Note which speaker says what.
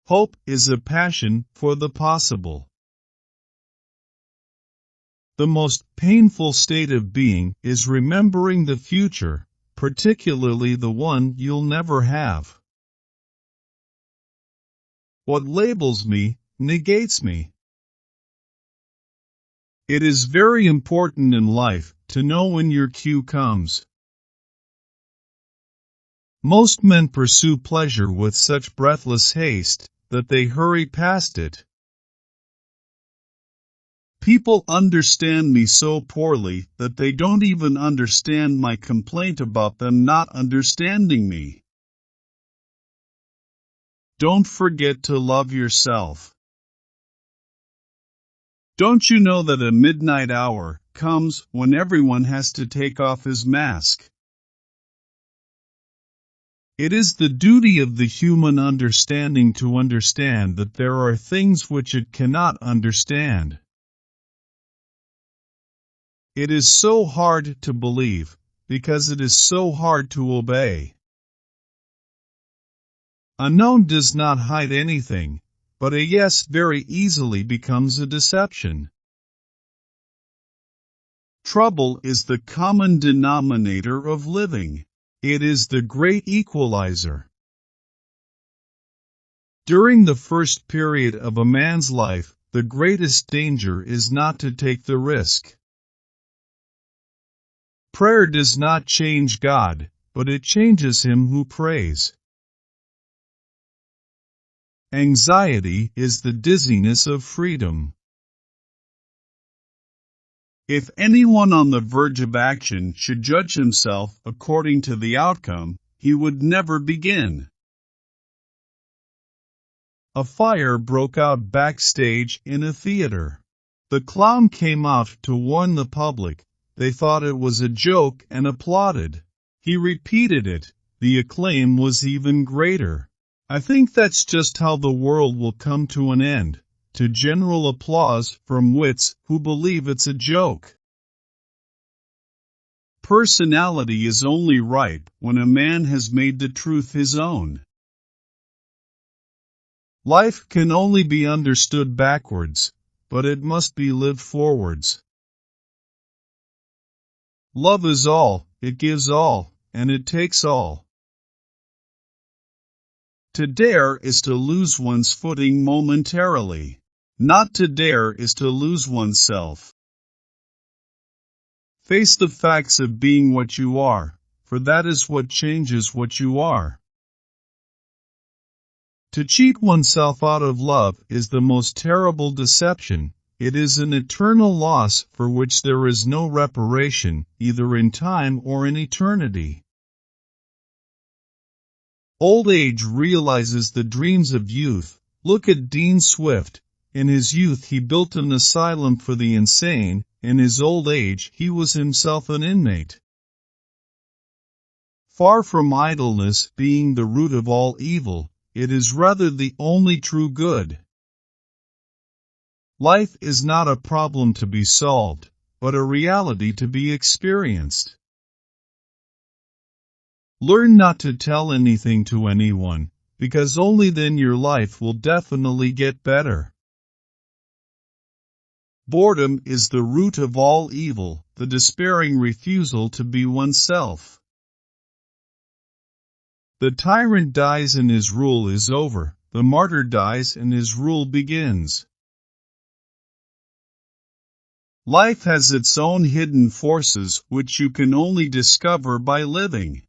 Speaker 1: Hope is a passion for the possible. The most painful state of being is remembering the future, particularly the one you'll never have. What labels me, negates me. It is very important in life to know when your cue comes. Most men pursue pleasure with such breathless haste that they hurry past it. People understand me so poorly that they don't even understand my complaint about them not understanding me. Don't forget to love yourself. Don't you know that a midnight hour comes when everyone has to take off his mask? It is the duty of the human understanding to understand that there are things which it cannot understand. It is so hard to believe, because it is so hard to obey. A no does not hide anything, but a yes very easily becomes a deception. Trouble is the common denominator of living. It is the great equalizer. During the first period of a man's life, the greatest danger is not to take the risk. Prayer does not change God, but it changes him who prays. Anxiety is the dizziness of freedom. If anyone on the verge of action should judge himself according to the outcome, he would never begin. A fire broke out backstage in a theater. The clown came out to warn the public. They thought it was a joke and applauded. He repeated it. The acclaim was even greater. I think that's just how the world will come to an end, to general applause from wits who believe it's a joke. Personality is only right when a man has made the truth his own. Life can only be understood backwards, but it must be lived forwards. Love is all, it gives all, and it takes all. To dare is to lose one's footing momentarily. Not to dare is to lose oneself. Face the facts of being what you are, for that is what changes what you are. To cheat oneself out of love is the most terrible deception. It is an eternal loss for which there is no reparation, either in time or in eternity. Old age realizes the dreams of youth. Look at Dean Swift. In his youth he built an asylum for the insane. In his old age he was himself an inmate. Far from idleness being the root of all evil, it is rather the only true good. Life is not a problem to be solved, but a reality to be experienced. Learn not to tell anything to anyone, because only then your life will definitely get better. Boredom is the root of all evil, the despairing refusal to be oneself. The tyrant dies and his rule is over, the martyr dies and his rule begins. Life has its own hidden forces which you can only discover by living.